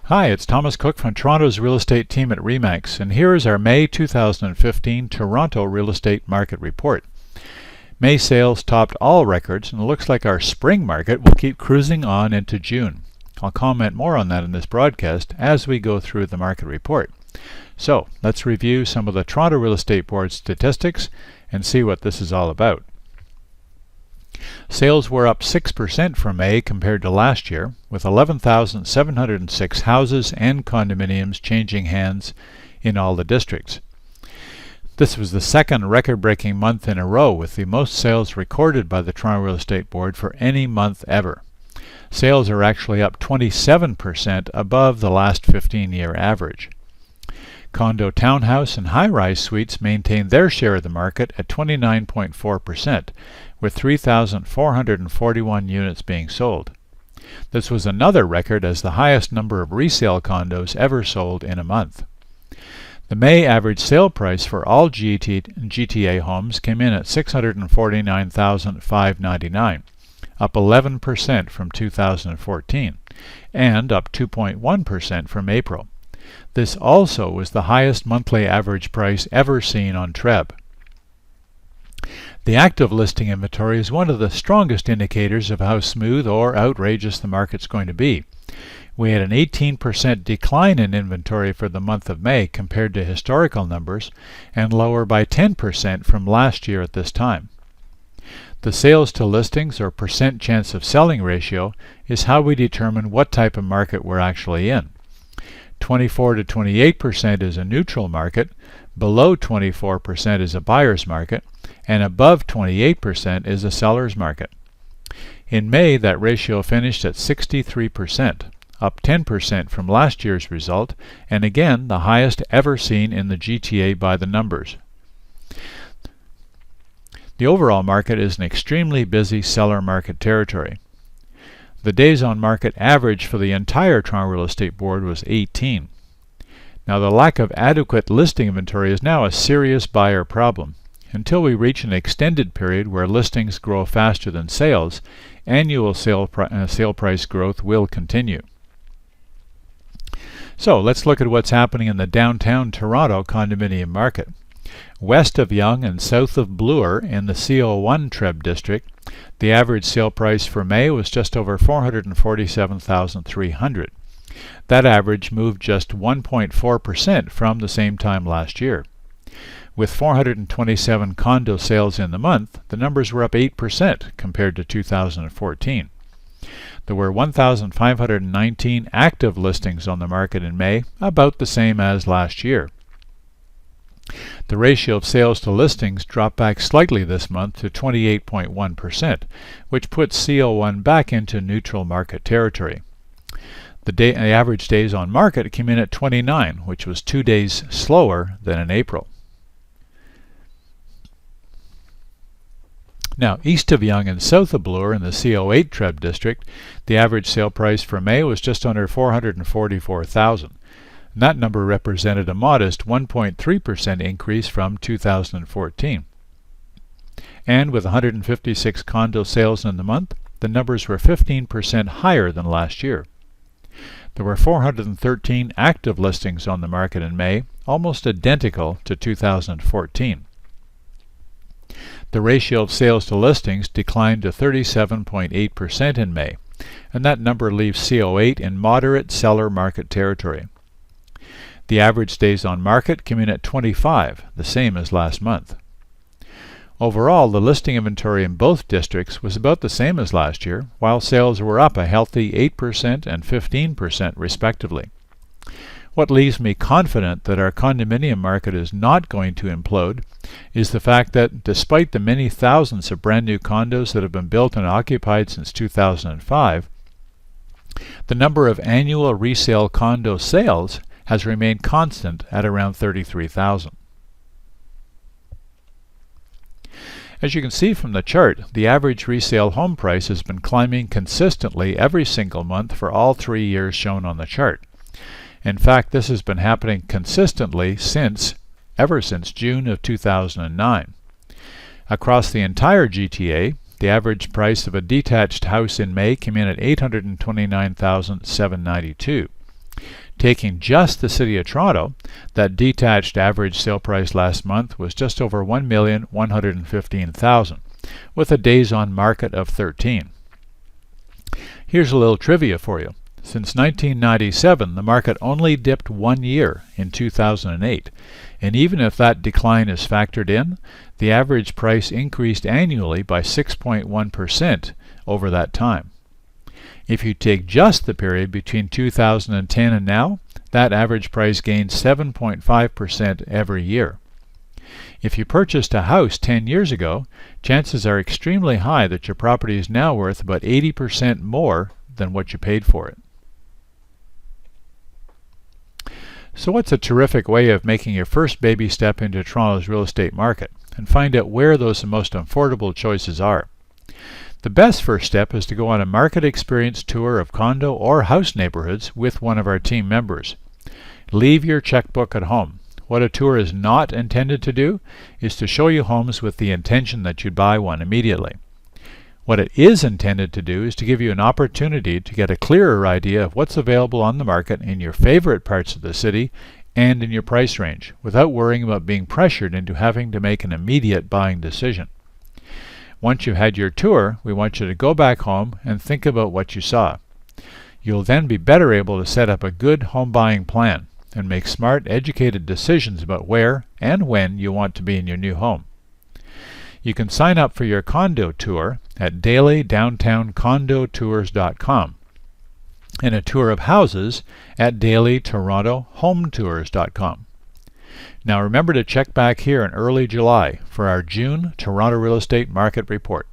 Hi, it's Thomas Cook from Toronto's real estate team at RE/MAX, and here is our May 2015 Toronto real estate market report. May sales topped all records, and it looks like our spring market will keep cruising on into June. I'll comment more on that in this broadcast as we go through the market report. So, let's review some of the Toronto Real Estate Board statistics and see what this is all about. Sales were up 6% for May compared to last year, with 11,706 houses and condominiums changing hands in all the districts. This was the second record-breaking month in a row with the most sales recorded by the Toronto Real Estate Board for any month ever. Sales are actually up 27% above the last 15-year average. Condo, townhouse, and high-rise suites maintained their share of the market at 29.4%, with 3,441 units being sold. This was another record as the highest number of resale condos ever sold in a month. The May average sale price for all GTA homes came in at $649,599, up 11% from 2014, and up 2.1% from April. This also was the highest monthly average price ever seen on TREB. The active listing inventory is one of the strongest indicators of how smooth or outrageous the market's going to be. We had an 18% decline in inventory for the month of May compared to historical numbers, and lower by 10% from last year at this time. The sales to listings, or percent chance of selling ratio, is how we determine what type of market we're actually in. 24 to 28% is a neutral market, below 24% is a buyer's market, and above 28% is a seller's market. In May, that ratio finished at 63%, up 10% from last year's result, and again the highest ever seen in the GTA by the numbers. The overall market is an extremely busy seller market territory. The days on market average for the entire Toronto Real Estate Board was 18. Now, the lack of adequate listing inventory is now a serious buyer problem. Until we reach an extended period where listings grow faster than sales, annual sale price growth will continue. So, let's look at what's happening in the downtown Toronto condominium market. West of Yonge and south of Bloor in the CO1 TREB district, the average sale price for May was just over $447,300. That average moved just 1.4% from the same time last year. With 427 condo sales in the month, the numbers were up 8% compared to 2014. There were 1,519 active listings on the market in May, about the same as last year. The ratio of sales to listings dropped back slightly this month to 28.1%, which puts CO1 back into neutral market territory. The average days on market came in at 29, which was 2 days slower than in April. Now, east of Yonge and south of Bloor in the CO8 TREB district, the average sale price for May was just under $444,000. That number represented a modest 1.3% increase from 2014. And with 156 condo sales in the month, the numbers were 15% higher than last year. There were 413 active listings on the market in May, almost identical to 2014. The ratio of sales to listings declined to 37.8% in May, and that number leaves CO8 in moderate seller market territory. The average days on market came in at 25, the same as last month. Overall, the listing inventory in both districts was about the same as last year, while sales were up a healthy 8% and 15% respectively. What leaves me confident that our condominium market is not going to implode is the fact that despite the many thousands of brand new condos that have been built and occupied since 2005, the number of annual resale condo sales has remained constant at around 33,000. As you can see from the chart, the average resale home price has been climbing consistently every single month for all 3 years shown on the chart. In fact, this has been happening consistently ever since June of 2009. Across the entire GTA, the average price of a detached house in May came in at $829,792. Taking just the City of Toronto, that detached average sale price last month was just over $1,115,000, with a days on market of 13. Here's a little trivia for you. Since 1997, the market only dipped 1 year in 2008, and even if that decline is factored in, the average price increased annually by 6.1% over that time. If you take just the period between 2010 and now, that average price gained 7.5% every year. If you purchased a house 10 years ago, chances are extremely high that your property is now worth about 80% more than what you paid for it. So what's a terrific way of making your first baby step into Toronto's real estate market and find out where those most affordable choices are? The best first step is to go on a market experience tour of condo or house neighborhoods with one of our team members. Leave your checkbook at home. What a tour is not intended to do is to show you homes with the intention that you'd buy one immediately. What it is intended to do is to give you an opportunity to get a clearer idea of what's available on the market in your favorite parts of the city and in your price range, without worrying about being pressured into having to make an immediate buying decision. Once you've had your tour, we want you to go back home and think about what you saw. You'll then be better able to set up a good home buying plan and make smart, educated decisions about where and when you want to be in your new home. You can sign up for your condo tour at dailydowntowncondotours.com and a tour of houses at dailytorontohometours.com. Now remember to check back here in early July for our June Toronto Real Estate Market Report.